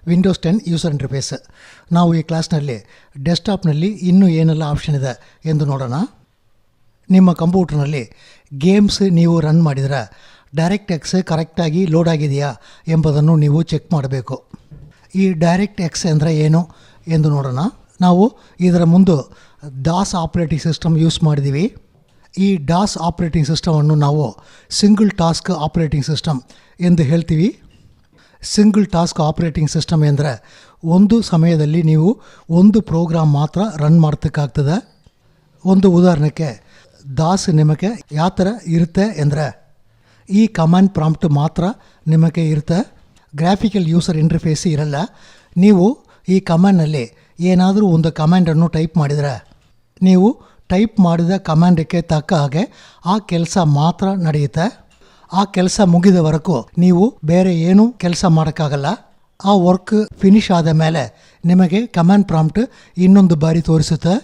Windows 10 user interface. ನಾವು ಈ ಕ್ಲಾಸ್ನಲ್ಲಿ ಡೆಸ್ಕ್ಟಾಪ್ನಲ್ಲಿ ಇನ್ನೂ ಏನೆಲ್ಲ ಆಪ್ಷನ್ ಇದೆ ಎಂದು ನೋಡೋಣ. ನಿಮ್ಮ ಕಂಪ್ಯೂಟರ್ನಲ್ಲಿ ಗೇಮ್ಸ್ ನೀವು ರನ್ ಮಾಡಿದರೆ ಡೈರೆಕ್ಟ್ ಕರೆಕ್ಟಾಗಿ ಲೋಡ್ ಆಗಿದೆಯಾ ಎಂಬುದನ್ನು ನೀವು ಚೆಕ್ ಮಾಡಬೇಕು. ಈ ಡೈರೆಕ್ಟ್ ಅಂದರೆ ಏನು ಎಂದು ನೋಡೋಣ. ನಾವು ಇದರ ಮುಂದೆ ಡಾಸ್ ಆಪರೇಟಿಂಗ್ ಸಿಸ್ಟಮ್ ಯೂಸ್ ಮಾಡಿದ್ದೀವಿ. ಈ ಡಾಸ್ ಆಪರೇಟಿಂಗ್ ಸಿಸ್ಟಮನ್ನು ನಾವು ಸಿಂಗಲ್ ಟಾಸ್ಕ್ ಆಪರೇಟಿಂಗ್ ಸಿಸ್ಟಮ್ ಎಂದು ಹೇಳ್ತೀವಿ. ಸಿಂಗಲ್ ಟಾಸ್ಕ್ ಆಪರೇಟಿಂಗ್ ಸಿಸ್ಟಮ್ ಎಂದರೆ ಒಂದು ಸಮಯದಲ್ಲಿ ನೀವು ಒಂದು ಪ್ರೋಗ್ರಾಮ್ ಮಾತ್ರ ರನ್ ಮಾಡ್ತಕ್ಕಾಗ್ತದೆ. ಒಂದು ಉದಾಹರಣೆಗೆ ಡಾಸ್ ನಿಮಗೆ ಯಾವ ಥರ ಇರುತ್ತೆ ಅಂದರೆ ಈ ಕಮಾಂಡ್ ಪ್ರಾಂಪ್ಟ್ ಮಾತ್ರ ನಿಮಗೆ ಇರುತ್ತೆ. ಗ್ರಾಫಿಕಲ್ ಯೂಸರ್ ಇಂಟರ್ಫೇಸ್ ಇರಲ್ಲ. ನೀವು ಈ ಕಮಾಂಡ್ನಲ್ಲಿ ಏನಾದರೂ ಒಂದು ಕಮಾಂಡನ್ನು ಟೈಪ್ ಮಾಡಿದರೆ ನೀವು ಟೈಪ್ ಮಾಡಿದ ಕಮಾಂಡಕ್ಕೆ ತಕ್ಕ ಹಾಗೆ ಆ ಕೆಲಸ ಮಾತ್ರ ನಡೆಯುತ್ತೆ. ಆ ಕೆಲಸ ಮುಗಿದವರೆಗೂ ನೀವು ಬೇರೆ ಏನೂ ಕೆಲಸ ಮಾಡೋಕ್ಕಾಗಲ್ಲ. ಆ ವರ್ಕ್ ಫಿನಿಷ್ ಆದ ಮೇಲೆ ನಿಮಗೆ ಕಮಾಂಡ್ ಪ್ರಾಂಪ್ಟ್ ಇನ್ನೊಂದು ಬಾರಿ ತೋರಿಸುತ್ತೆ.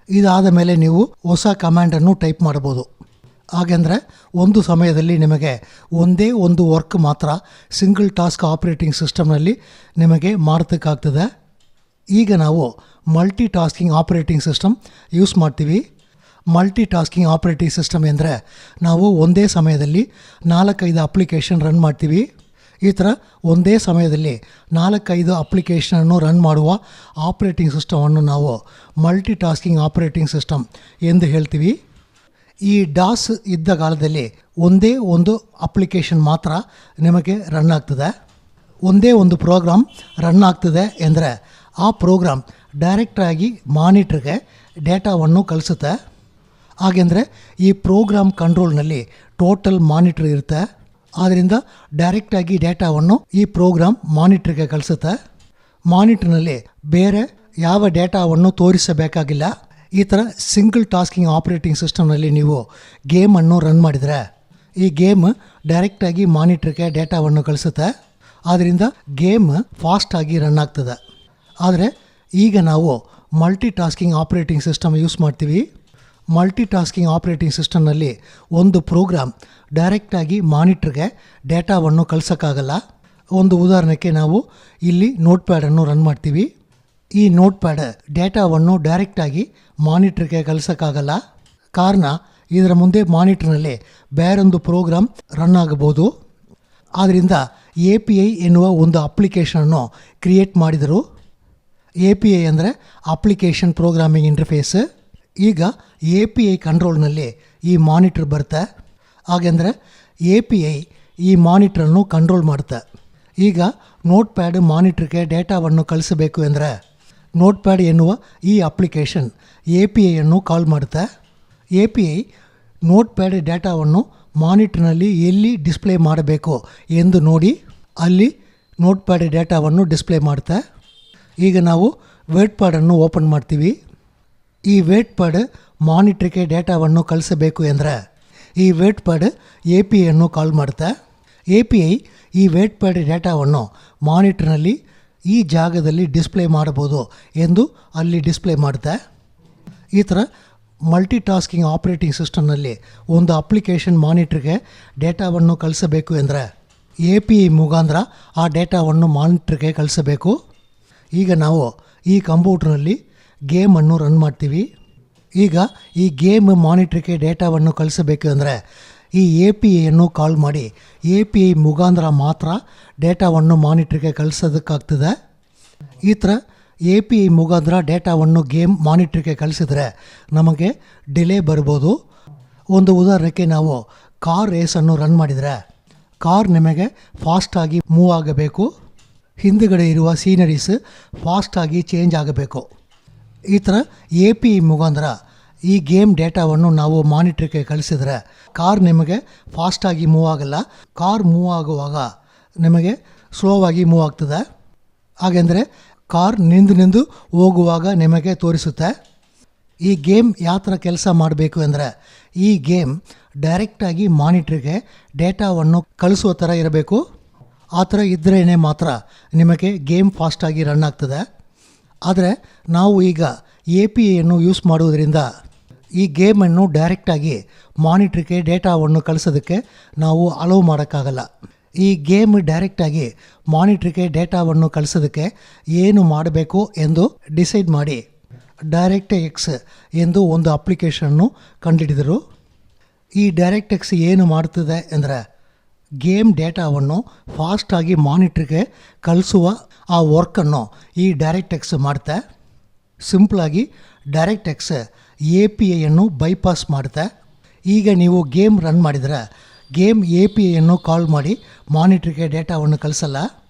ಇದಾದ ಮೇಲೆ ನೀವು ಹೊಸ ಕಮಾಂಡನ್ನು ಟೈಪ್ ಮಾಡ್ಬೋದು. ಹಾಗೆಂದರೆ ಒಂದು ಸಮಯದಲ್ಲಿ ನಿಮಗೆ ಒಂದೇ ಒಂದು ವರ್ಕ್ ಮಾತ್ರ ಸಿಂಗಲ್ ಟಾಸ್ಕ್ ಆಪರೇಟಿಂಗ್ ಸಿಸ್ಟಮ್ನಲ್ಲಿ ನಿಮಗೆ ಮಾಡೋದಕ್ಕಾಗ್ತದೆ. ಈಗ ನಾವು multi tasking operating system use ಮಾಡ್ತೀವಿ. ಮಲ್ಟಿ ಟಾಸ್ಕಿಂಗ್ ಆಪರೇಟಿಂಗ್ ಸಿಸ್ಟಮ್ ಎಂದರೆ ನಾವು ಒಂದೇ ಸಮಯದಲ್ಲಿ 4-5 ಅಪ್ಲಿಕೇಶನ್ ರನ್ ಮಾಡ್ತೀವಿ. ಈ ಥರ ಒಂದೇ ಸಮಯದಲ್ಲಿ 4-5 ಅಪ್ಲಿಕೇಶನನ್ನು ರನ್ ಮಾಡುವ ಆಪರೇಟಿಂಗ್ ಸಿಸ್ಟಮನ್ನು ನಾವು ಮಲ್ಟಿ ಟಾಸ್ಕಿಂಗ್ ಆಪರೇಟಿಂಗ್ ಸಿಸ್ಟಮ್ ಎಂದು ಹೇಳ್ತೀವಿ. ಈ ಡಾಸ್ ಇದ್ದ ಕಾಲದಲ್ಲಿ ಒಂದೇ ಒಂದು ಅಪ್ಲಿಕೇಶನ್ ಮಾತ್ರ ನಿಮಗೆ ರನ್ ಆಗ್ತದೆ. ಒಂದೇ ಒಂದು ಪ್ರೋಗ್ರಾಮ್ ರನ್ ಆಗ್ತದೆ ಎಂದರೆ ಆ ಪ್ರೋಗ್ರಾಮ್ ಡೈರೆಕ್ಟಾಗಿ ಮಾನಿಟ್ರಿಗೆ ಡೇಟಾವನ್ನು ಕಳಿಸುತ್ತೆ. ಹಾಗೆಂದರೆ ಈ ಪ್ರೋಗ್ರಾಮ್ ಕಂಟ್ರೋಲ್ನಲ್ಲಿ ಟೋಟಲ್ ಮಾನಿಟ್ರ್ ಇರುತ್ತೆ. ಆದ್ದರಿಂದ ಡೈರೆಕ್ಟಾಗಿ ಡೇಟಾವನ್ನು ಈ ಪ್ರೋಗ್ರಾಮ್ ಮಾನಿಟ್ರಿಗೆ ಕಳಿಸುತ್ತೆ. ಮಾನಿಟ್ರ್ನಲ್ಲಿ ಬೇರೆ ಯಾವ ಡೇಟಾವನ್ನು ತೋರಿಸಬೇಕಾಗಿಲ್ಲ. ಈ ಥರ ಸಿಂಗಲ್ ಟಾಸ್ಕಿಂಗ್ ಆಪರೇಟಿಂಗ್ ಸಿಸ್ಟಮ್ನಲ್ಲಿ ನೀವು ಗೇಮನ್ನು ರನ್ ಮಾಡಿದರೆ ಈ ಗೇಮ್ ಡೈರೆಕ್ಟಾಗಿ ಮಾನಿಟ್ರಿಗೆ ಡೇಟಾವನ್ನು ಕಳಿಸುತ್ತೆ. ಆದ್ದರಿಂದ ಗೇಮ್ ಫಾಸ್ಟಾಗಿ ರನ್ ಆಗ್ತದೆ. ಆದರೆ ಈಗ ನಾವು multi tasking operating system use ಮಾಡ್ತೀವಿ. ಮಲ್ಟಿ ಟಾಸ್ಕಿಂಗ್ ಆಪರೇಟಿಂಗ್ ಸಿಸ್ಟಮ್ನಲ್ಲಿ ಒಂದು ಪ್ರೋಗ್ರಾಮ್ ಡೈರೆಕ್ಟಾಗಿ ಮಾನಿಟ್ರಿಗೆ ಡೇಟಾವನ್ನು ಕಳ್ಸೋಕ್ಕಾಗಲ್ಲ. ಒಂದು ಉದಾಹರಣೆಗೆ ನಾವು ಇಲ್ಲಿ ನೋಟ್ ಪ್ಯಾಡನ್ನು ರನ್ ಮಾಡ್ತೀವಿ. ಈ ನೋಟ್ ಪ್ಯಾಡ್ ಡೇಟಾವನ್ನು ಡೈರೆಕ್ಟಾಗಿ ಮಾನಿಟ್ರಿಗೆ ಕಳ್ಸೋಕ್ಕಾಗಲ್ಲ. ಕಾರಣ ಇದರ ಮುಂದೆ ಮಾನಿಟ್ರ್ನಲ್ಲಿ ಬೇರೊಂದು ಪ್ರೋಗ್ರಾಮ್ ರನ್ ಆಗಬಹುದು. ಆದ್ದರಿಂದ API ಎನ್ನುವ ಒಂದು ಅಪ್ಲಿಕೇಶನನ್ನು ಕ್ರಿಯೇಟ್ ಮಾಡಿದರು. API ಅಂದರೆ ಅಪ್ಲಿಕೇಶನ್ ಪ್ರೋಗ್ರಾಮಿಂಗ್ ಇಂಟರ್ಫೇಸ್. ಈಗ API ಕಂಟ್ರೋಲ್ನಲ್ಲಿ ಈ ಮಾನಿಟ್ರ್ ಬರುತ್ತೆ. ಹಾಗೆಂದರೆ API ಈ ಮಾನಿಟ್ರನ್ನು ಕಂಟ್ರೋಲ್ ಮಾಡುತ್ತೆ. ಈಗ ನೋಟ್ ಪ್ಯಾಡ್ ಮಾನಿಟ್ರಿಗೆ ಡೇಟಾವನ್ನು ಕಳಿಸಬೇಕು ಎಂದರೆ ನೋಟ್ ಪ್ಯಾಡ್ ಎನ್ನುವ ಈ ಅಪ್ಲಿಕೇಶನ್ APIಯನ್ನು ಕಾಲ್ ಮಾಡುತ್ತೆ. API ನೋಟ್ ಪ್ಯಾಡ್ ಡೇಟಾವನ್ನು ಮಾನಿಟ್ರ್ನಲ್ಲಿ ಎಲ್ಲಿ ಡಿಸ್ಪ್ಲೇ ಮಾಡಬೇಕು ಎಂದು ನೋಡಿ ಅಲ್ಲಿ ನೋಟ್ ಪ್ಯಾಡ್ ಡೇಟಾವನ್ನು ಡಿಸ್ಪ್ಲೇ ಮಾಡುತ್ತೆ. ಈಗ ನಾವು ವೇಟ್ ಪ್ಯಾಡನ್ನು ಓಪನ್ ಮಾಡ್ತೀವಿ. ಈ ವೇಟ್ ಪ್ಯಾಡ್ ಮಾನಿಟ್ರಿಗೆ ಡೇಟಾವನ್ನು ಕಳಿಸಬೇಕು ಎಂದರೆ ಈ ವೇಟ್ ಪ್ಯಾಡ್ APIಯನ್ನು ಕಾಲ್ ಮಾಡುತ್ತೆ. API ಈ ವೇಟ್ ಪ್ಯಾಡ್ ಡೇಟಾವನ್ನು ಮಾನಿಟ್ರ್ನಲ್ಲಿ ಈ ಜಾಗದಲ್ಲಿ ಡಿಸ್ಪ್ಲೇ ಮಾಡಬಹುದು ಎಂದು ಅಲ್ಲಿ ಡಿಸ್ಪ್ಲೇ ಮಾಡುತ್ತೆ. ಈ ಥರ ಮಲ್ಟಿ ಟಾಸ್ಕಿಂಗ್ ಆಪರೇಟಿಂಗ್ ಸಿಸ್ಟಮ್ನಲ್ಲಿ ಒಂದು ಅಪ್ಲಿಕೇಶನ್ ಮಾನಿಟ್ರಿಗೆ ಡೇಟಾವನ್ನು ಕಳಿಸಬೇಕು ಎಂದರೆ API ಮುಖಾಂತರ ಆ ಡೇಟಾವನ್ನು ಮಾನಿಟ್ರಿಗೆ ಕಳಿಸಬೇಕು. ಈಗ ನಾವು ಈ ಕಂಪ್ಯೂಟರ್ನಲ್ಲಿ ಗೇಮನ್ನು ರನ್ ಮಾಡ್ತೀವಿ. ಈಗ ಈ ಗೇಮ್ ಮಾನಿಟ್ರಿಗೆ ಡೇಟಾವನ್ನು ಕಳಿಸಬೇಕು ಅಂದರೆ ಈ APIಯನ್ನು ಕಾಲ್ ಮಾಡಿ API ಮುಖಾಂತರ ಮಾತ್ರ ಡೇಟಾವನ್ನು ಮಾನಿಟ್ರಿಗೆ ಕಳಿಸೋದಕ್ಕಾಗ್ತದೆ. ಈ ಥರ API ಮುಖಾಂತರ ಡೇಟಾವನ್ನು ಗೇಮ್ ಮಾನಿಟ್ರಿಗೆ ಕಳಿಸಿದರೆ ನಮಗೆ ಡಿಲೇ ಬರ್ಬೋದು. ಒಂದು ಉದಾಹರಣೆಗೆ ನಾವು ಕಾರ್ ರೇಸನ್ನು ರನ್ ಮಾಡಿದರೆ ಕಾರ್ ನಿಮಗೆ ಫಾಸ್ಟಾಗಿ ಮೂವ್ ಆಗಬೇಕು. ಹಿಂದುಗಡೆ ಇರುವ ಸೀನರೀಸ್ ಫಾಸ್ಟಾಗಿ ಚೇಂಜ್ ಆಗಬೇಕು. ಈ ಥರ API ಮುಖಾಂತರ ಈ ಗೇಮ್ ಡೇಟಾವನ್ನು ನಾವು ಮಾನಿಟ್ರಿಗೆ ಕಳಿಸಿದರೆ ಕಾರ್ ನಿಮಗೆ ಫಾಸ್ಟಾಗಿ ಮೂವ್ ಆಗಲ್ಲ. ಕಾರ್ ಮೂವ್ ಆಗುವಾಗ ನಿಮಗೆ ಸ್ಲೋವಾಗಿ ಮೂವ್ ಆಗ್ತದೆ. ಹಾಗೆಂದರೆ ಕಾರ್ ನಿಂದು ಹೋಗುವಾಗ ನಿಮಗೆ ತೋರಿಸುತ್ತೆ. ಈ ಗೇಮ್ ಯಾವ ಥರ ಕೆಲಸ ಮಾಡಬೇಕು ಅಂದರೆ ಈ ಗೇಮ್ ಡೈರೆಕ್ಟಾಗಿ ಮಾನಿಟ್ರಿಗೆ ಡೇಟಾವನ್ನು ಕಳಿಸುವ ಥರ ಇರಬೇಕು. ಆ ಥರ ಇದ್ರೇ ಮಾತ್ರ ನಿಮಗೆ ಗೇಮ್ ಫಾಸ್ಟಾಗಿ ರನ್ ಆಗ್ತದೆ. ಆದರೆ ನಾವು ಈಗ APIಯನ್ನು ಯೂಸ್ ಮಾಡುವುದರಿಂದ ಈ ಗೇಮನ್ನು ಡೈರೆಕ್ಟಾಗಿ ಮಾನಿಟ್ರಿಗೆ ಡೇಟಾವನ್ನು ಕಳಿಸೋದಕ್ಕೆ ನಾವು ಅಲೋ ಮಾಡೋಕ್ಕಾಗಲ್ಲ. ಈ ಗೇಮ್ ಡೈರೆಕ್ಟಾಗಿ ಮಾನಿಟ್ರಿಗೆ ಡೇಟಾವನ್ನು ಕಳಿಸೋದಕ್ಕೆ ಏನು ಮಾಡಬೇಕು ಎಂದು ಡಿಸೈಡ್ ಮಾಡಿ DirectX ಎಂದು ಒಂದು ಅಪ್ಲಿಕೇಶನ್ನು ಕಂಡುಹಿಡಿದರು. ಈ DirectX ಏನು ಮಾಡ್ತದೆ ಅಂದರೆ ಗೇಮ್ ಡೇಟಾವನ್ನು ಫಾಸ್ಟಾಗಿ ಮಾನಿಟ್ರಿಗೆ ಕಳಿಸುವ ಆ ವರ್ಕನ್ನು ಈ DirectX ಮಾಡುತ್ತೆ. ಸಿಂಪಲಾಗಿ DirectX APIಯನ್ನು ಬೈಪಾಸ್ ಮಾಡುತ್ತೆ. ಈಗ ನೀವು ಗೇಮ್ ರನ್ ಮಾಡಿದರೆ ಗೇಮ್ APIಯನ್ನು ಕಾಲ್ ಮಾಡಿ ಮಾನಿಟ್ರಿಗೆ ಡೇಟಾವನ್ನು ಕಳಿಸಲ್ಲ.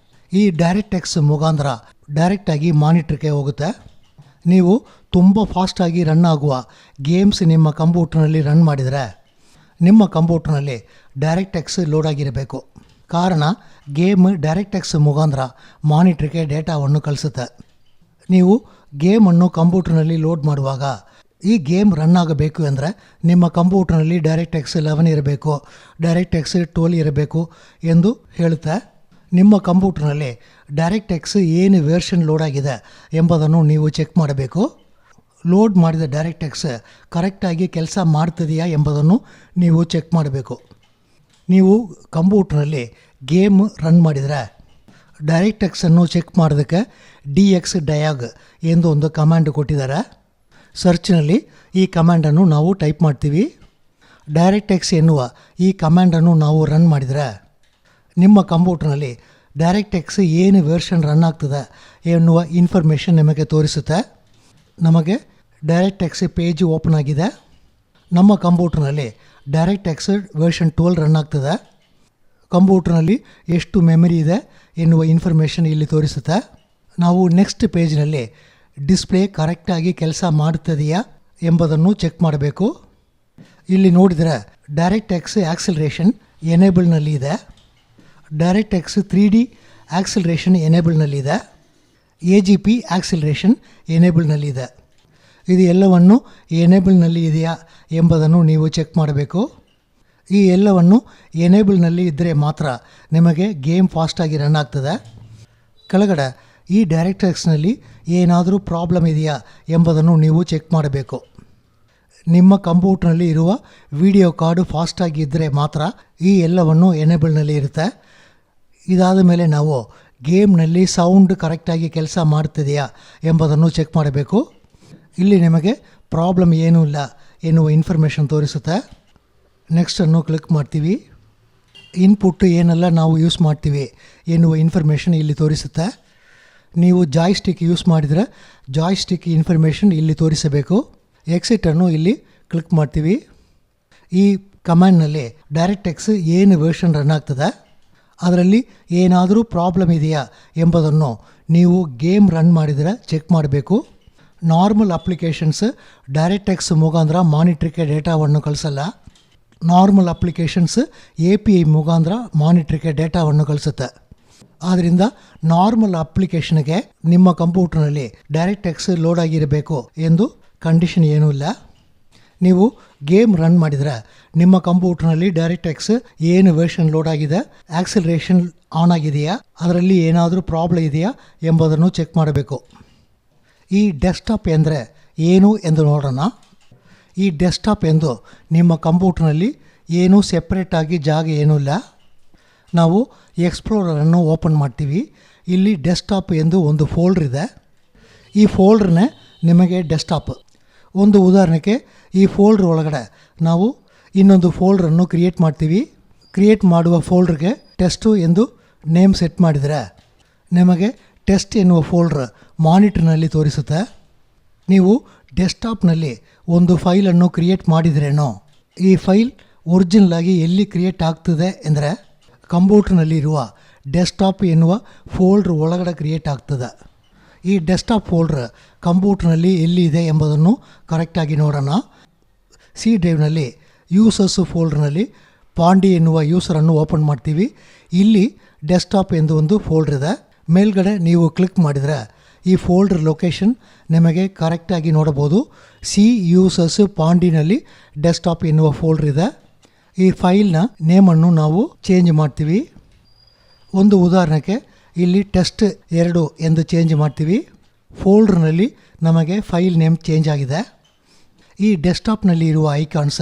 ಈ DirectX ಮುಖಾಂತರ ಡೈರೆಕ್ಟಾಗಿ ಮಾನಿಟ್ರಿಗೆ ಹೋಗುತ್ತೆ. ನೀವು ತುಂಬ ಫಾಸ್ಟಾಗಿ ರನ್ ಆಗುವ ಗೇಮ್ಸ್ ನಿಮ್ಮ ಕಂಪ್ಯೂಟರ್ನಲ್ಲಿ ರನ್ ಮಾಡಿದರೆ ನಿಮ್ಮ ಕಂಪ್ಯೂಟರ್ನಲ್ಲಿ DirectX ಲೋಡ್ ಆಗಿರಬೇಕು. ಕಾರಣ ಗೇಮ್ DirectX ಮುಖಾಂತರ ಮಾನಿಟ್ರಿಗೆ ಡೇಟಾವನ್ನು ಕಳಿಸುತ್ತೆ. ನೀವು ಗೇಮನ್ನು ಕಂಪ್ಯೂಟರ್ನಲ್ಲಿ ಲೋಡ್ ಮಾಡುವಾಗ ಈ ಗೇಮ್ ರನ್ ಆಗಬೇಕು ಅಂದರೆ ನಿಮ್ಮ ಕಂಪ್ಯೂಟರ್ನಲ್ಲಿ DirectX 11 ಇರಬೇಕು, DirectX 12 ಇರಬೇಕು ಎಂದು ಹೇಳುತ್ತೆ. ನಿಮ್ಮ ಕಂಪ್ಯೂಟರ್ನಲ್ಲಿ DirectX ಏನು ವೇರ್ಷನ್ ಲೋಡ್ ಆಗಿದೆ ಎಂಬುದನ್ನು ನೀವು ಚೆಕ್ ಮಾಡಬೇಕು. ಲೋಡ್ ಮಾಡಿದ DirectX ಕರೆಕ್ಟಾಗಿ ಕೆಲಸ ಮಾಡ್ತಿದೆಯಾ ಎಂಬುದನ್ನು ನೀವು ಚೆಕ್ ಮಾಡಬೇಕು. ನೀವು ಕಂಪ್ಯೂಟರ್ನಲ್ಲಿ ಗೇಮ್ ರನ್ ಮಾಡಿದರೆ DirectXನ್ನು ಚೆಕ್ ಮಾಡೋದಕ್ಕೆ DXDiag ಎಂದು ಒಂದು ಕಮಾಂಡ್ ಕೊಟ್ಟಿದ್ದಾರೆ. ಸರ್ಚ್ನಲ್ಲಿ ಈ ಕಮಾಂಡನ್ನು ನಾವು ಟೈಪ್ ಮಾಡ್ತೀವಿ. DirectX ಎನ್ನುವ ಈ ಕಮಾಂಡನ್ನು ನಾವು ರನ್ ಮಾಡಿದರೆ ನಿಮ್ಮ ಕಂಪ್ಯೂಟರ್ನಲ್ಲಿ DirectX ಏನು ವೆರ್ಷನ್ ರನ್ ಆಗ್ತದೆ ಎನ್ನುವ ಇನ್ಫಾರ್ಮೇಷನ್ ನಿಮಗೆ ತೋರಿಸುತ್ತೆ. ನಮಗೆ DirectX ಪೇಜ್ ಓಪನ್ ಆಗಿದೆ. ನಮ್ಮ ಕಂಪ್ಯೂಟರ್ನಲ್ಲಿ DirectX ವೆರ್ಷನ್ 12 ರನ್ ಆಗ್ತದೆ. ಕಂಪ್ಯೂಟರ್ನಲ್ಲಿ ಎಷ್ಟು ಮೆಮರಿ ಇದೆ ಎನ್ನುವ ಇನ್ಫಾರ್ಮೇಷನ್ ಇಲ್ಲಿ ತೋರಿಸುತ್ತೆ. ನಾವು ನೆಕ್ಸ್ಟ್ ಪೇಜ್ನಲ್ಲಿ ಡಿಸ್ಪ್ಲೇ ಕರೆಕ್ಟಾಗಿ ಕೆಲಸ ಮಾಡುತ್ತದೆಯಾ ಎಂಬುದನ್ನು ಚೆಕ್ ಮಾಡಬೇಕು. ಇಲ್ಲಿ ನೋಡಿದರೆ DirectX ಆಕ್ಸಿಲರೇಷನ್ ಎನೇಬಲ್ನಲ್ಲಿ ಇದೆ, DirectX 3D ಆಕ್ಸಿಲರೇಷನ್ ಎನೇಬಲ್ನಲ್ಲಿದೆ, AGP ಆಕ್ಸಿಲರೇಷನ್ ಎನೇಬಲ್ನಲ್ಲಿದೆ. ಇದು ಎಲ್ಲವನ್ನು ಎನೇಬಲ್ನಲ್ಲಿ ಇದೆಯಾ ಎಂಬುದನ್ನು ನೀವು ಚೆಕ್ ಮಾಡಬೇಕು. ಈ ಎಲ್ಲವನ್ನು ಎನೇಬಲ್ನಲ್ಲಿ ಇದ್ದರೆ ಮಾತ್ರ ನಿಮಗೆ ಗೇಮ್ ಫಾಸ್ಟಾಗಿ ರನ್ ಆಗ್ತದೆ. ಕೆಳಗಡೆ ಈ DirectXನಲ್ಲಿ ಏನಾದರೂ ಪ್ರಾಬ್ಲಮ್ ಇದೆಯಾ ಎಂಬುದನ್ನು ನೀವು ಚೆಕ್ ಮಾಡಬೇಕು. ನಿಮ್ಮ ಕಂಪ್ಯೂಟರ್ನಲ್ಲಿ ಇರುವ ವಿಡಿಯೋ ಕಾರ್ಡು ಫಾಸ್ಟಾಗಿ ಇದ್ದರೆ ಮಾತ್ರ ಈ ಎಲ್ಲವನ್ನು ಎನೇಬಲ್ನಲ್ಲಿ ಇರುತ್ತೆ. ಇದಾದ ಮೇಲೆ ನಾವು ಗೇಮ್ನಲ್ಲಿ ಸೌಂಡ್ ಕರೆಕ್ಟಾಗಿ ಕೆಲಸ ಮಾಡ್ತಿದೆಯಾ ಎಂಬುದನ್ನು ಚೆಕ್ ಮಾಡಬೇಕು. ಇಲ್ಲಿ ನಿಮಗೆ ಪ್ರಾಬ್ಲಮ್ ಏನೂ ಇಲ್ಲ ಎನ್ನುವ ಇನ್ಫಾರ್ಮೇಷನ್ ತೋರಿಸುತ್ತೆ. ನೆಕ್ಸ್ಟನ್ನು ಕ್ಲಿಕ್ ಮಾಡ್ತೀವಿ. ಇನ್ಪುಟ್ ಏನೆಲ್ಲ ನಾವು ಯೂಸ್ ಮಾಡ್ತೀವಿ ಎನ್ನುವ ಇನ್ಫಾರ್ಮೇಷನ್ ಇಲ್ಲಿ ತೋರಿಸುತ್ತೆ. ನೀವು ಜಾಯ್ಸ್ಟಿಕ್ ಯೂಸ್ ಮಾಡಿದರೆ ಜಾಯ್ಸ್ಟಿಕ್ ಇನ್ಫಾರ್ಮೇಷನ್ ಇಲ್ಲಿ ತೋರಿಸಬೇಕು. ಎಕ್ಸಿಟನ್ನು ಇಲ್ಲಿ ಕ್ಲಿಕ್ ಮಾಡ್ತೀವಿ. ಈ ಕಮಾಂಡ್ನಲ್ಲಿ DirectX ಏನು ವೆರ್ಷನ್ ರನ್ ಆಗ್ತದೆ, ಅದರಲ್ಲಿ ಏನಾದರೂ ಪ್ರಾಬ್ಲಮ್ ಇದೆಯಾ ಎಂಬುದನ್ನು ನೀವು ಗೇಮ್ ರನ್ ಮಾಡಿದರೆ ಚೆಕ್ ಮಾಡಬೇಕು. ನಾರ್ಮಲ್ ಅಪ್ಲಿಕೇಶನ್ಸ್ DirectX ಮುಖಾಂತರ ಮಾನಿಟ್ರಿಗೆ ಡೇಟಾವನ್ನು ಕಳಿಸಲ್ಲ. ನಾರ್ಮಲ್ ಅಪ್ಲಿಕೇಶನ್ಸ್ API ಮುಖಾಂತರ ಮಾನಿಟ್ರಿಗೆ ಡೇಟಾವನ್ನು ಕಳಿಸುತ್ತೆ. ಆದ್ದರಿಂದ ನಾರ್ಮಲ್ ಅಪ್ಲಿಕೇಶನ್ಗೆ ನಿಮ್ಮ ಕಂಪ್ಯೂಟರ್ನಲ್ಲಿ DirectX ಲೋಡ್ ಆಗಿರಬೇಕು ಎಂದು ಕಂಡೀಷನ್ ಏನೂ ಇಲ್ಲ. ನೀವು ಗೇಮ್ ರನ್ ಮಾಡಿದರೆ ನಿಮ್ಮ ಕಂಪ್ಯೂಟರ್ನಲ್ಲಿ DirectX ಏನು ವೆರ್ಷನ್ ಲೋಡ್ ಆಗಿದೆ, ಆಕ್ಸಿಲರೇಷನ್ ಆನ್ ಆಗಿದೆಯಾ, ಅದರಲ್ಲಿ ಏನಾದರೂ ಪ್ರಾಬ್ಲಮ್ ಇದೆಯಾ ಎಂಬುದನ್ನು ಚೆಕ್ ಮಾಡಬೇಕು. ಈ ಡೆಸ್ಕ್ಟಾಪ್ ಎಂದರೆ ಏನು ಎಂದು ನೋಡೋಣ. ಈ ಡೆಸ್ಕ್ಟಾಪ್ ಎಂದು ನಿಮ್ಮ ಕಂಪ್ಯೂಟರ್ನಲ್ಲಿ ಏನೂ ಸೆಪ್ರೇಟಾಗಿ ಜಾಗ ಏನೂ ಇಲ್ಲ. ನಾವು ಎಕ್ಸ್ಪ್ಲೋರರನ್ನು ಓಪನ್ ಮಾಡ್ತೀವಿ. ಇಲ್ಲಿ ಡೆಸ್ಕ್ಟಾಪ್ ಎಂದು ಒಂದು ಫೋಲ್ಡರ್ ಇದೆ. ಈ ಫೋಲ್ಡ್ರನ್ನೇ ನಿಮಗೆ ಡೆಸ್ಕ್ಟಾಪ್. ಒಂದು ಉದಾಹರಣೆಗೆ ಈ ಫೋಲ್ಡ್ರ್ ಒಳಗಡೆ ನಾವು ಇನ್ನೊಂದು ಫೋಲ್ಡ್ರನ್ನು ಕ್ರಿಯೇಟ್ ಮಾಡ್ತೀವಿ. ಕ್ರಿಯೇಟ್ ಮಾಡುವ ಫೋಲ್ಡ್ರಿಗೆ ಟೆಸ್ಟು ಎಂದು ನೇಮ್ ಸೆಟ್ ಮಾಡಿದರೆ ನಿಮಗೆ ಟೆಸ್ಟ್ ಎನ್ನುವ ಫೋಲ್ಡ್ರ್ ಮಾನಿಟರ್ನಲ್ಲಿ ತೋರಿಸುತ್ತೆ. ನೀವು ಡೆಸ್ಕ್ಟಾಪ್ನಲ್ಲಿ ಒಂದು ಫೈಲನ್ನು ಕ್ರಿಯೇಟ್ ಮಾಡಿದ್ರೇನೋ ಈ ಫೈಲ್ ಒರಿಜಿನಲ್ ಆಗಿ ಎಲ್ಲಿ ಕ್ರಿಯೇಟ್ ಆಗ್ತದೆ ಅಂದರೆ ಕಂಪ್ಯೂಟರ್ನಲ್ಲಿ ಇರುವ ಡೆಸ್ಕ್ಟಾಪ್ ಎನ್ನುವ ಫೋಲ್ಡ್ರ್ ಒಳಗಡೆ ಕ್ರಿಯೇಟ್ ಆಗ್ತದೆ. ಈ ಡೆಸ್ಕ್ಟಾಪ್ ಫೋಲ್ಡ್ರ್ ಕಂಪ್ಯೂಟರ್ನಲ್ಲಿ ಎಲ್ಲಿ ಇದೆ ಎಂಬುದನ್ನು ಕರೆಕ್ಟಾಗಿ ನೋಡೋಣ. ಸಿ ಡ್ರೈವ್ನಲ್ಲಿ ಯೂಸರ್ಸ್ ಫೋಲ್ಡ್ರ್ನಲ್ಲಿ ಪಾಂಡಿ ಎನ್ನುವ ಯೂಸರನ್ನು ಓಪನ್ ಮಾಡ್ತೀವಿ. ಇಲ್ಲಿ ಡೆಸ್ಕ್ಟಾಪ್ ಎಂದು ಒಂದು ಫೋಲ್ಡ್ರ್ ಇದೆ. ಮೇಲ್ಗಡೆ ನೀವು ಕ್ಲಿಕ್ ಮಾಡಿದರೆ ಈ ಫೋಲ್ಡ್ರ್ ಲೊಕೇಶನ್ ನಿಮಗೆ ಕರೆಕ್ಟಾಗಿ ನೋಡಬಹುದು. ಸಿ ಯೂಸರ್ಸ್ ಪಾಂಡಿನಲ್ಲಿ ಡೆಸ್ಕ್ಟಾಪ್ ಎನ್ನುವ ಫೋಲ್ಡ್ರ್ ಇದೆ. ಈ ಫೈಲ್ನ ನೇಮನ್ನು ನಾವು ಚೇಂಜ್ ಮಾಡ್ತೀವಿ. ಒಂದು ಉದಾಹರಣೆಗೆ ಇಲ್ಲಿ ಟೆಸ್ಟ್ 2 ಎಂದು ಚೇಂಜ್ ಮಾಡ್ತೀವಿ. ಫೋಲ್ಡ್ರ್ನಲ್ಲಿ ನಮಗೆ ಫೈಲ್ ನೇಮ್ ಚೇಂಜ್ ಆಗಿದೆ. ಈ ಡೆಸ್ಕ್ಟಾಪ್ನಲ್ಲಿ ಇರುವ ಐಕಾನ್ಸ್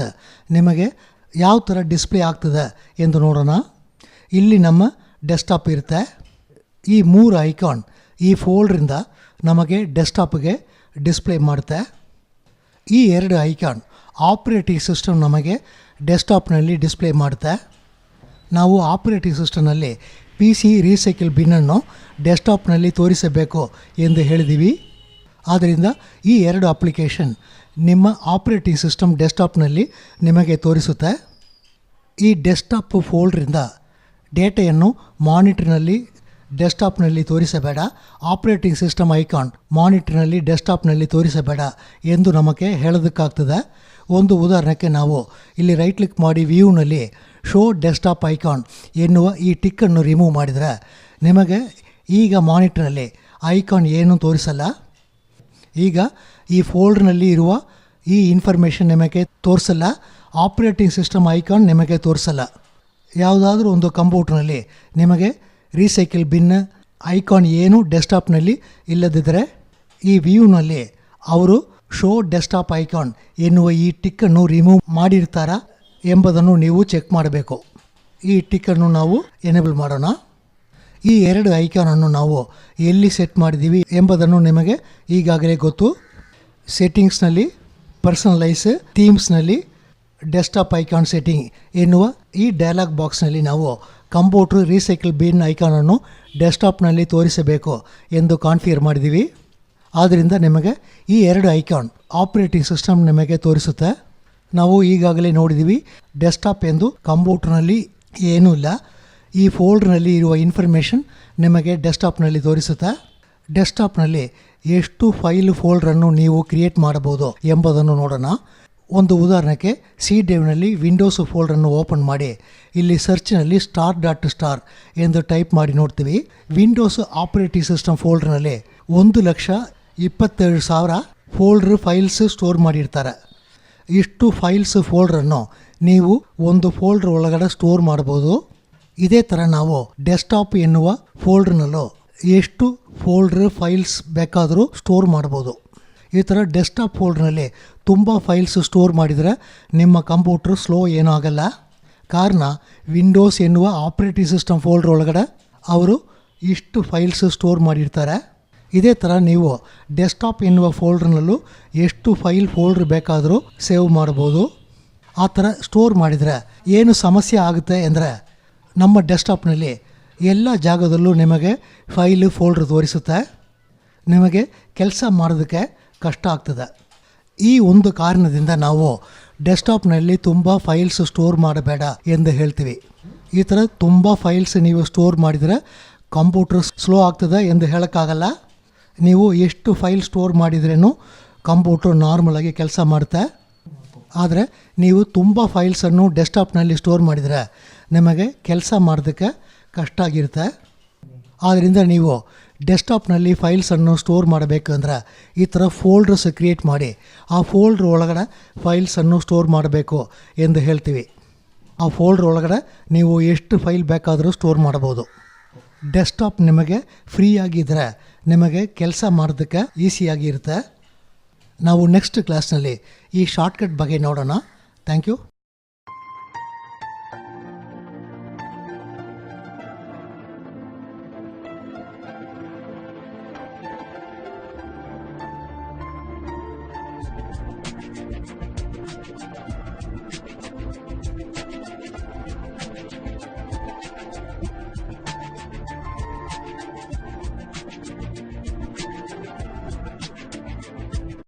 ನಿಮಗೆ ಯಾವ ಥರ ಡಿಸ್ಪ್ಲೇ ಆಗ್ತದೆ ಎಂದು ನೋಡೋಣ. ಇಲ್ಲಿ ನಮ್ಮ ಡೆಸ್ಕ್ಟಾಪ್ ಇರುತ್ತೆ. ಈ 3 ಐಕಾನ್ ಈ ಫೋಲ್ಡ್ರಿಂದ ನಮಗೆ ಡೆಸ್ಕ್ಟಾಪ್ಗೆ ಡಿಸ್ಪ್ಲೇ ಮಾಡುತ್ತೆ. ಈ 2 ಐಕಾನ್ ಆಪ್ರೇಟಿಂಗ್ ಸಿಸ್ಟಮ್ ನಮಗೆ ಡೆಸ್ಕ್ಟಾಪ್ನಲ್ಲಿ ಡಿಸ್ಪ್ಲೇ ಮಾಡುತ್ತೆ. ನಾವು ಆಪ್ರೇಟಿಂಗ್ ಸಿಸ್ಟಮ್ನಲ್ಲಿ PC ರೀಸೈಕಲ್ ಬಿನ್ನನ್ನು ಡೆಸ್ಕ್ಟಾಪ್ನಲ್ಲಿ ತೋರಿಸಬೇಕು ಎಂದು ಹೇಳಿದ್ದೀವಿ. ಆದ್ದರಿಂದ ಈ 2 ಅಪ್ಲಿಕೇಶನ್ ನಿಮ್ಮ ಆಪ್ರೇಟಿಂಗ್ ಸಿಸ್ಟಮ್ ಡೆಸ್ಕ್ಟಾಪ್ನಲ್ಲಿ ನಿಮಗೆ ತೋರಿಸುತ್ತೆ. ಈ ಡೆಸ್ಕ್ಟಾಪ್ ಫೋಲ್ಡ್ರಿಂದ ಡೇಟಾಯನ್ನು ಮಾನಿಟರ್ನಲ್ಲಿ ಡೆಸ್ಕ್ಟಾಪ್ನಲ್ಲಿ ತೋರಿಸಬೇಡ, ಆಪ್ರೇಟಿಂಗ್ ಸಿಸ್ಟಮ್ ಐಕಾನ್ ಮಾನಿಟರ್ನಲ್ಲಿ ಡೆಸ್ಕ್ಟಾಪ್ನಲ್ಲಿ ತೋರಿಸಬೇಡ ಎಂದು ನಮಗೆ ಹೇಳೋದಕ್ಕಾಗ್ತದೆ. ಒಂದು ಉದಾಹರಣೆಗೆ ನಾವು ಇಲ್ಲಿ ರೈಟ್ ಕ್ಲಿಕ್ ಮಾಡಿ ವ್ಯೂನಲ್ಲಿ ಶೋ ಡೆಸ್ಕ್ಟಾಪ್ ಐಕಾನ್ ಎನ್ನುವ ಈ ಟಿಕ್ಕನ್ನು ರಿಮೂವ್ ಮಾಡಿದರೆ ನಿಮಗೆ ಈಗ ಮಾನಿಟರ್ನಲ್ಲಿ ಐಕಾನ್ ಏನೂ ತೋರಿಸಲ್ಲ. ಈಗ ಈ ಫೋಲ್ಡ್ನಲ್ಲಿ ಇರುವ ಈ ಇನ್ಫಾರ್ಮೇಷನ್ ನಿಮಗೆ ತೋರಿಸಲ್ಲ, ಆಪ್ರೇಟಿಂಗ್ ಸಿಸ್ಟಮ್ ಐಕಾನ್ ನಿಮಗೆ ತೋರಿಸಲ್ಲ. ಯಾವುದಾದ್ರೂ ಒಂದು ಕಂಪ್ಯೂಟರ್ನಲ್ಲಿ ನಿಮಗೆ ರೀಸೈಕಲ್ ಬಿನ್ ಐಕಾನ್ ಏನು ಡೆಸ್ಕ್ಟಾಪ್ನಲ್ಲಿ ಇಲ್ಲದಿದ್ದರೆ ಈ ವ್ಯೂನಲ್ಲಿ ಅವರು ಶೋ ಡೆಸ್ಕ್ಟಾಪ್ ಐಕಾನ್ ಎನ್ನುವ ಈ ಟಿಕ್ಕನ್ನು ರಿಮೂವ್ ಮಾಡಿರ್ತಾರಾ ಎಂಬುದನ್ನು ನೀವು ಚೆಕ್ ಮಾಡಬೇಕು. ಈ ಟಿಕ್ಕನ್ನು ನಾವು ಎನೇಬಲ್ ಮಾಡೋಣ. ಈ 2 ಐಕಾನನ್ನು ನಾವು ಎಲ್ಲಿ ಸೆಟ್ ಮಾಡಿದ್ದೀವಿ ಎಂಬುದನ್ನು ನಿಮಗೆ ಈಗಾಗಲೇ ಗೊತ್ತು. ಸೆಟ್ಟಿಂಗ್ಸ್ನಲ್ಲಿ, ಪರ್ಸನಲೈಸ್, ಥೀಮ್ಸ್ನಲ್ಲಿ ಡೆಸ್ಕ್ಟಾಪ್ ಐಕಾನ್ ಸೆಟ್ಟಿಂಗ್ ಎನ್ನುವ ಈ ಡೈಲಾಗ್ ಬಾಕ್ಸ್ನಲ್ಲಿ ನಾವು ಕಂಪ್ಯೂಟರ್ ರೀಸೈಕಲ್ ಬಿನ್ ಐಕಾನನ್ನು ಡೆಸ್ಕ್ಟಾಪ್ನಲ್ಲಿ ತೋರಿಸಬೇಕು ಎಂದು ಕಾನ್ಫಿಗರ್ ಮಾಡಿದ್ದೀವಿ. ಆದ್ದರಿಂದ ನಿಮಗೆ ಈ 2 ಐಕಾನ್ ಆಪ್ರೇಟಿಂಗ್ ಸಿಸ್ಟಮ್ ನಿಮಗೆ ತೋರಿಸುತ್ತೆ. ನಾವು ಈಗಾಗಲೇ ನೋಡಿದ್ದೀವಿ ಡೆಸ್ಕ್ಟಾಪ್ ಎಂದು ಕಂಪ್ಯೂಟರ್ನಲ್ಲಿ ಏನೂ ಇಲ್ಲ. ಈ ಫೋಲ್ಡ್ನಲ್ಲಿ ಇರುವ ಇನ್ಫಾರ್ಮೇಷನ್ ನಿಮಗೆ ಡೆಸ್ಕ್ಟಾಪ್ನಲ್ಲಿ ತೋರಿಸುತ್ತೆ. ಡೆಸ್ಕ್ಟಾಪ್ನಲ್ಲಿ ಎಷ್ಟು ಫೈಲ್ ಫೋಲ್ಡ್ರನ್ನು ನೀವು ಕ್ರಿಯೇಟ್ ಮಾಡಬಹುದು ಎಂಬುದನ್ನು ನೋಡೋಣ. ಒಂದು ಉದಾಹರಣೆಗೆ ಸಿ ಡ್ರೈವ್ನಲ್ಲಿ ವಿಂಡೋಸ್ ಫೋಲ್ಡರನ್ನು ಓಪನ್ ಮಾಡಿ ಇಲ್ಲಿ ಸರ್ಚ್ನಲ್ಲಿ ಸ್ಟಾರ್ ಎಂದು ಟೈಪ್ ಮಾಡಿ ನೋಡ್ತೀವಿ. ವಿಂಡೋಸ್ ಆಪರೇಟಿಂಗ್ ಸಿಸ್ಟಮ್ ಫೋಲ್ಡರ್ನಲ್ಲಿ 1,27,000 ಫೋಲ್ಡರ್ ಫೈಲ್ಸ್ ಸ್ಟೋರ್ ಮಾಡಿರ್ತಾರೆ. ಇಷ್ಟು ಫೈಲ್ಸ್ ಫೋಲ್ಡರನ್ನು ನೀವು ಒಂದು ಫೋಲ್ಡರ್ ಒಳಗಡೆ ಸ್ಟೋರ್ ಮಾಡ್ಬೋದು. ಇದೇ ಥರ ನಾವು ಡೆಸ್ಕ್ಟಾಪ್ ಎನ್ನುವ ಫೋಲ್ಡರ್ನಲ್ಲೂ ಎಷ್ಟು ಫೋಲ್ಡರ್ ಫೈಲ್ಸ್ ಬೇಕಾದರೂ ಸ್ಟೋರ್ ಮಾಡ್ಬೋದು. ಈ ಥರ ಡೆಸ್ಕ್ಟಾಪ್ ಫೋಲ್ಡರ್ನಲ್ಲಿ ತುಂಬ ಫೈಲ್ಸ್ ಸ್ಟೋರ್ ಮಾಡಿದರೆ ನಿಮ್ಮ ಕಂಪ್ಯೂಟರ್ ಸ್ಲೋ ಏನೂ ಆಗಲ್ಲ. ಕಾರಣ ವಿಂಡೋಸ್ ಎನ್ನುವ ಆಪ್ರೇಟಿಂಗ್ ಸಿಸ್ಟಮ್ ಫೋಲ್ಡರ್ ಒಳಗಡೆ ಅವರು ಇಷ್ಟು ಫೈಲ್ಸ್ ಸ್ಟೋರ್ ಮಾಡಿರ್ತಾರೆ. ಇದೇ ಥರ ನೀವು ಡೆಸ್ಕ್ಟಾಪ್ ಎನ್ನುವ ಫೋಲ್ಡರ್ನಲ್ಲೂ ಎಷ್ಟು ಫೈಲ್ ಫೋಲ್ಡರ್ ಬೇಕಾದರೂ ಸೇವ್ ಮಾಡ್ಬೋದು. ಆ ಥರ ಸ್ಟೋರ್ ಮಾಡಿದರೆ ಏನು ಸಮಸ್ಯೆ ಆಗುತ್ತೆ ಅಂದರೆ ನಮ್ಮ ಡೆಸ್ಕ್ಟಾಪ್ನಲ್ಲಿ ಎಲ್ಲ ಜಾಗದಲ್ಲೂ ನಿಮಗೆ ಫೈಲ್ ಫೋಲ್ಡರ್ ತೋರಿಸುತ್ತೆ. ನಿಮಗೆ ಕೆಲಸ ಮಾಡೋದಕ್ಕೆ ಕಷ್ಟ ಆಗ್ತದೆ. ಈ ಒಂದು ಕಾರಣದಿಂದ ನಾವು ಡೆಸ್ಕ್ಟಾಪ್ನಲ್ಲಿ ತುಂಬ ಫೈಲ್ಸ್ ಸ್ಟೋರ್ ಮಾಡಬೇಡ ಎಂದು ಹೇಳ್ತೀವಿ. ಈ ಥರ ತುಂಬ ಫೈಲ್ಸ್ ನೀವು ಸ್ಟೋರ್ ಮಾಡಿದರೆ ಕಂಪ್ಯೂಟರ್ ಸ್ಲೋ ಆಗ್ತದೆ ಎಂದು ಹೇಳೋಕ್ಕಾಗಲ್ಲ. ನೀವು ಎಷ್ಟು ಫೈಲ್ ಸ್ಟೋರ್ ಮಾಡಿದ್ರೂ ಕಂಪ್ಯೂಟರ್ ನಾರ್ಮಲಾಗಿ ಕೆಲಸ ಮಾಡುತ್ತೆ. ಆದರೆ ನೀವು ತುಂಬ ಫೈಲ್ಸನ್ನು ಡೆಸ್ಕ್ಟಾಪ್ನಲ್ಲಿ ಸ್ಟೋರ್ ಮಾಡಿದರೆ ನಿಮಗೆ ಕೆಲಸ ಮಾಡೋದಕ್ಕೆ ಕಷ್ಟ ಆಗಿರುತ್ತೆ. ಆದ್ದರಿಂದ ನೀವು ಡೆಸ್ಕ್ಟಾಪ್ನಲ್ಲಿ ಫೈಲ್ಸನ್ನು ಸ್ಟೋರ್ ಮಾಡಬೇಕಂದ್ರೆ ಈ ಥರ ಫೋಲ್ಡರ್ಸ್ ಕ್ರಿಯೇಟ್ ಮಾಡಿ ಆ ಫೋಲ್ಡ್ರ್ ಒಳಗಡೆ ಫೈಲ್ಸನ್ನು ಸ್ಟೋರ್ ಮಾಡಬೇಕು ಎಂದು ಹೇಳ್ತೀವಿ. ಆ ಫೋಲ್ಡ್ರ್ ಒಳಗಡೆ ನೀವು ಎಷ್ಟು ಫೈಲ್ ಬೇಕಾದರೂ ಸ್ಟೋರ್ ಮಾಡ್ಬೋದು. ಡೆಸ್ಕ್ಟಾಪ್ ನಿಮಗೆ ಫ್ರೀಯಾಗಿದ್ದರೆ ನಿಮಗೆ ಕೆಲಸ ಮಾಡೋದಕ್ಕೆ ಈಸಿಯಾಗಿರುತ್ತೆ. ನಾವು ನೆಕ್ಸ್ಟ್ ಕ್ಲಾಸ್ನಲ್ಲಿ ಈ ಶಾರ್ಟ್ಕಟ್ ಬಗ್ಗೆ ನೋಡೋಣ. Thank you.